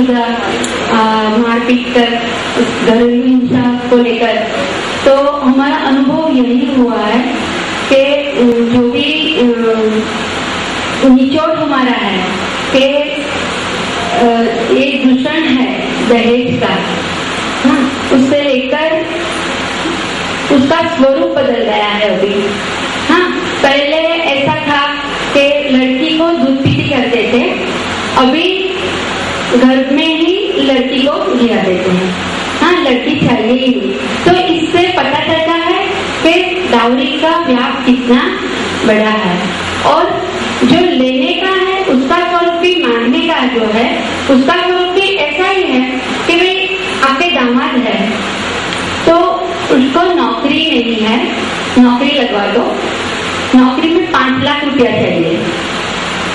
सुधा मारपीट कर घरेलू हिंसा को लेकर, तो हमारा अनुभव यही हुआ है कि जो भी निचोड़ हमारा है कि एक दूषण है दहेज का, उससे लेकर उसका स्वरूप बदल गया है अभी। हाँ, पहले ऐसा था कि लड़की को दूध पीती करते थे, अभी घर में ही लड़की को गिरा देते हैं। हाँ, लड़की चाहिए ही नहीं। तो इससे पता चलता है कि डाउरी का व्याप कितना बड़ा है, और जो लेने का है उसका स्वरूप भी मांगने का जो है उसका स्वरूप भी ऐसा ही है कि भाई आपके दामाद है तो उसको नौकरी नहीं है, नौकरी लगवा दो, नौकरी में 5 लाख रुपया चाहिए,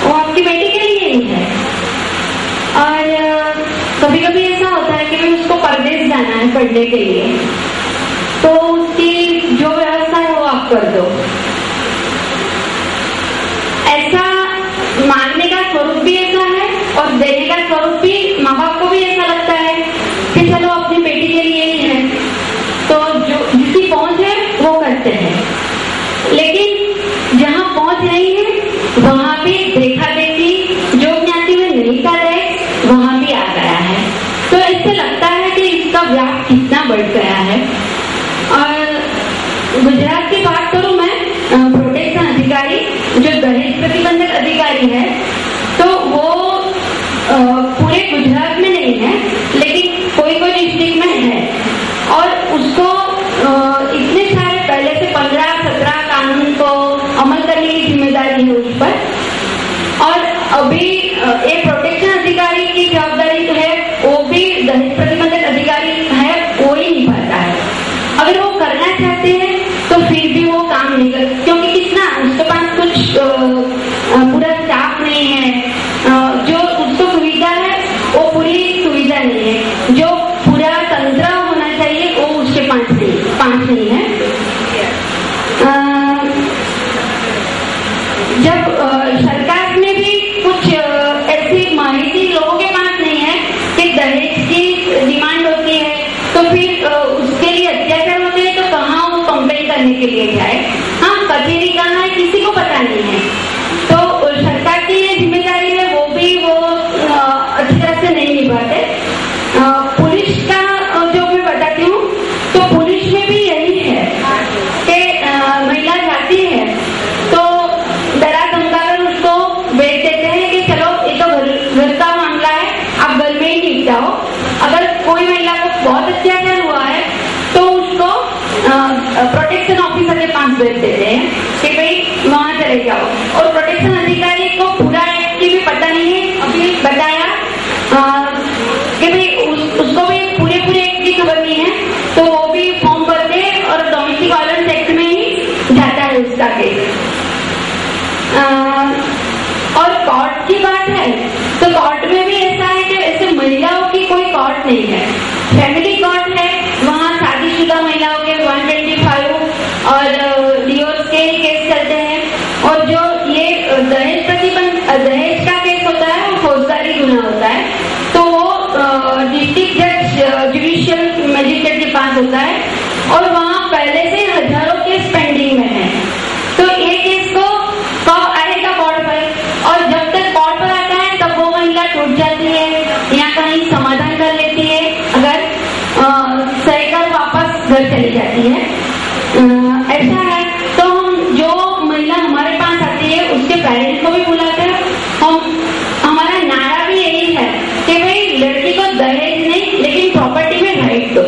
वो आपकी बेटी के लिए ही है। और कभी कभी ऐसा होता है कि भाई उसको परदेश जाना है पढ़ने के लिए, तो उसकी जो व्यवस्था है वो आप कर दो। ऐसा मांगने का स्वरूप भी ऐसा है और देने का स्वरूप भी माँ बाप को भी ऐसा लगता है कि चलो अपनी बेटी के लिए ही है, तो जो जिसकी पहुंच है वो करते हैं। लेकिन जहाँ पहुंच नहीं है वहां भी देखा देखी, जो ज्ञाति में नहीं कर रहे वहां भी आ गया है। तो इससे लगता है कि इसका व्याप कितना बढ़ गया है। और गुजरात की बात करूं मैं, प्रोटेक्शन अधिकारी जो दहेज प्रतिबंधक अधिकारी है, तो वो पूरे गुजरात में नहीं है, लेकिन कोई कोई डिस्ट्रिक्ट में है, और उसको इतने सारे पहले से 15-17 कानून को अमल करने की जिम्मेदारी है उस पर। और अभी एक प्रोटेक्शन अधिकारी की जवाबदारी तो है, वो भी दहेज प्रतिबंधक अधिकारी है, वो ही निभाता है। अगर वो करना चाहते हैं तो फिर भी वो काम नहीं कर, क्योंकि कितना उसके पास कुछ पूरा स्टाफ नहीं है, जो उसको सुविधा है वो पूरी सुविधा नहीं है, जो पूरा तंत्र होना चाहिए वो उसके पास नहीं है। जब सरकार में भी कुछ ऐसी माहिती लोगों के पास नहीं है कि दहेज की डिमांड होती है, तो फिर उसके लिए अत्याचार होते हैं, तो कहाँ वो कंप्लेन करने के लिए जाए। हाँ, कचेरी कहाँ है किसी को पता नहीं है, तो सरकार की ये जिम्मेदारी है, वो भी वो अच्छी तरह से नहीं निभाते। पुलिस का जो मैं बताती हूँ, तो पुलिस में भी यही है कि महिला जाती है तो डरा धमकाकर उसको भेज देते हैं कि चलो ये तो घर का मामला है, आप घर में ही निपटाओ। अगर कोई महिला को बहुत अत्याचार हुआ है तो उसको प्रोटेक्शन ऑफिसर के पास भेज देते हैं कि भाई वहां चले जाओ। और प्रोटेक्शन अधिकारी को पूरा एक्ट की भी पता नहीं है, अभी बताया कि भाई उसको भी पूरे एक्ट की खबर नहीं है, तो वो भी फॉर्म भरते और डोमेस्टिक वायलेंस एक्ट में ही जाता है उसका केस। और कोर्ट की बात है तो कोर्ट में भी ऐसा है कि ऐसे महिलाओं की कोई कोर्ट नहीं है, फैमिली कोर्ट है, वहाँ शादीशुदा महिलाओं के 125 और डिवोर्स के केस चलते हैं। और जो ये दहेज का केस होता है वो फौजदारी गुना होता है, तो वो डिस्ट्रिक्ट जज जुडिशियल मजिस्ट्रेट के पास होता है, और वहाँ पहले से हजारों केस पेंडिंग में है। तो ये केस को कब आएगा कोर्ट पर, और जब तक कोर्ट पर आता है तब वो महिला टूट जाती है या कहीं समाधान कर लेती है, अगर सहकर वापस घर चली जाती है। ऐसा है, तो हम जो महिला हमारे पास आती है उसके पेरेंट्स को भी बुलाते हैं। हमारा नारा भी यही है कि भाई लड़की को दहेज नहीं लेकिन प्रॉपर्टी में राइट दो।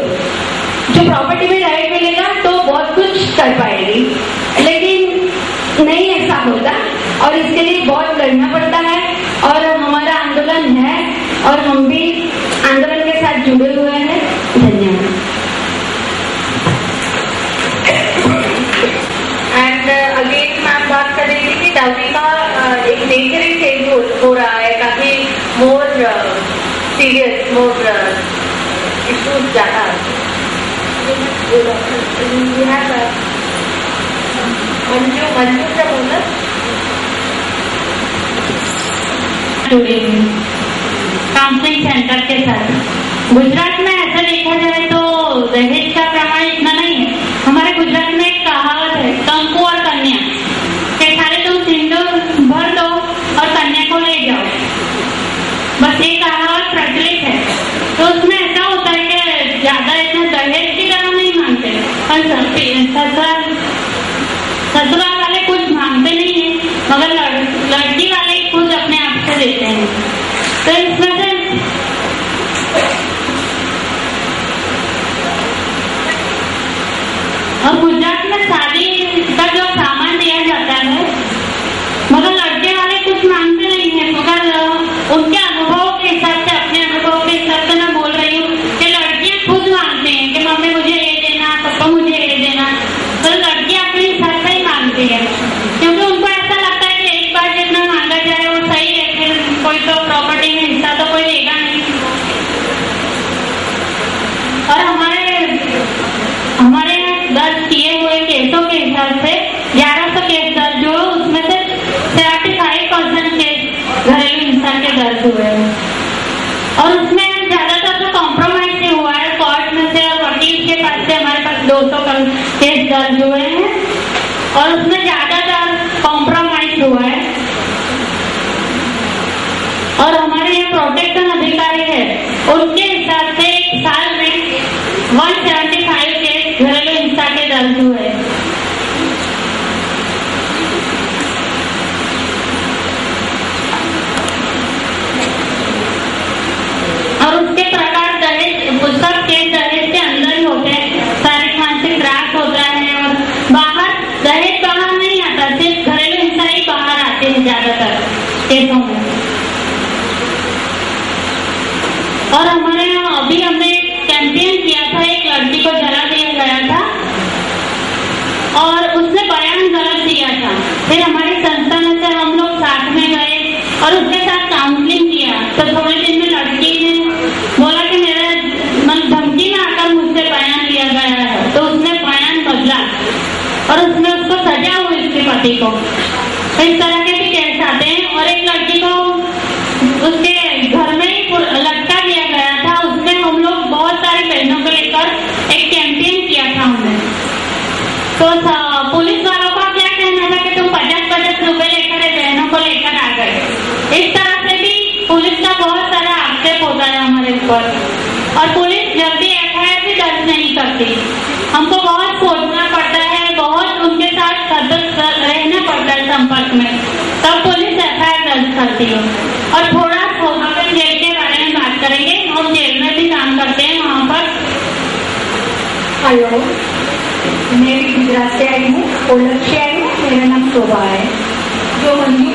जो प्रॉपर्टी में राइट मिलेगा तो बहुत कुछ कर पाएगी, लेकिन नहीं ऐसा होता, और इसके लिए बहुत लड़ना पड़ता है। और हमारा आंदोलन है और हम भी आंदोलन के साथ जुड़े हुए हैं। धन्यवाद। एंड अगेन मैम बात कर रही थी कि डाउरी का एक नेचर ही चेंज हो रहा है, काफी मोर सीरियस, मोर इश्यूज ज्यादा। मंजू क्या बोला? काउंसलिंग सेंटर जायदाद के साथ। गुजरात में ऐसा देखा जाए तो दहेज का प्रमाण इतना नहीं है। हमारे गुजरात में एक कहावत है, कंकु और कन्या, कि खाली तुम सिंदूर भर दो और कन्या को ले जाओ, बस ये कहावत प्रचलित है। तो उसमें ऐसा होता है कि ज्यादा इतना दहेज की तरह नहीं मांगते, और ससुराल वाले कुछ मांगते नहीं है, मगर लड़की वाले खुद अपने आप से देते हैं। तो इसमें से और गुजरात में शादी का जो सामान दिया जाता है, मगर लड़के वाले कुछ मांगते नहीं है, मगर उनके अनुभव के हिसाब से, अपने अनुभव के हिसाब से मैं बोल रही हूँ कि लड़कियां खुद मांगते हैं कि मम्मी मुझे ये देना, पापा मुझे ये देना। तो लड़कियां अपने हिसाब से ही मांगती है, क्योंकि उनको ऐसा लगता है कि एक बार जितना मांगा जाए वो सही है, फिर कोई तो प्रॉपर्टी में हिस्सा तो कोई देगा नहीं। और हमारे दर्ज किए हुए केसों के हिसाब से 1100 केस दर्ज हुए, उसमें से 75% केस घरेलू हिंसा के दर्ज हुए हैं। और उसमें ज्यादातर तो कॉम्प्रोमाइज से हुआ है कोर्ट में से, और वकील के पास से हमारे पास 200 केस दर्ज हुए हैं, और उसमें ज्यादातर कॉम्प्रोमाइज हुआ है। और हमारे यहाँ प्रोटेक्शन अधिकारी है, उनके हिसाब से एक साल में 175 केस घरेलू हिंसा के दर्ज हुए। और उसके प्रकार दहेज, सब केस दहेज के अंदर ही होते हैं, शारीरिक मानसिक त्रास होता है, और बाहर दहेज बाहर नहीं आता, सिर्फ घरेलू हिंसा ही बाहर आते हैं ज्यादातर केसों में। और हमारे यहाँ अभी हमने कैंपेन किया था, एक लड़की को जला दिया गया था और उसने बयान गलत दिया था। फिर हमारी संस्था में से हम लोग साथ में गए और उसके साथ काउंसलिंग किया। तो थोड़े दिन में लड़की ने बोला कि मेरा धमकी में आकर मुझसे बयान लिया गया है, तो उसने बयान बदला और उसमें उसको सजा हुई, उसके पति को। तो इस तरह के भी केस आते हैं। और एक लड़की को उसके घर में ही लटका दिया गया था, उसमें हम लोग बहुत सारी बहनों को लेकर एक कैंपेन किया था हमने। तो पुलिस वालों का क्या कहना था कि तुम 50-50 रुपए लेकर बहनों को लेकर आ गए। इस तरह से भी पुलिस का बहुत सारा आक्षेप होता है हमारे ऊपर, और पुलिस जल्दी FIR भी दर्ज नहीं करती। हमको बहुत सोचना पड़ता है, बहुत उनके साथ सतर्क रहना पड़ता है संपर्क में, तब पुलिस FIR दर्ज करती है। और थोड़ा जेल के बारे में बात करेंगे, हम जेल में भी काम करते हैं वहाँ पर। हेलो, मैं गुजरात से आई हूँ, कोलर से आई हूँ, मेरा नाम शोभा है। जो मंजू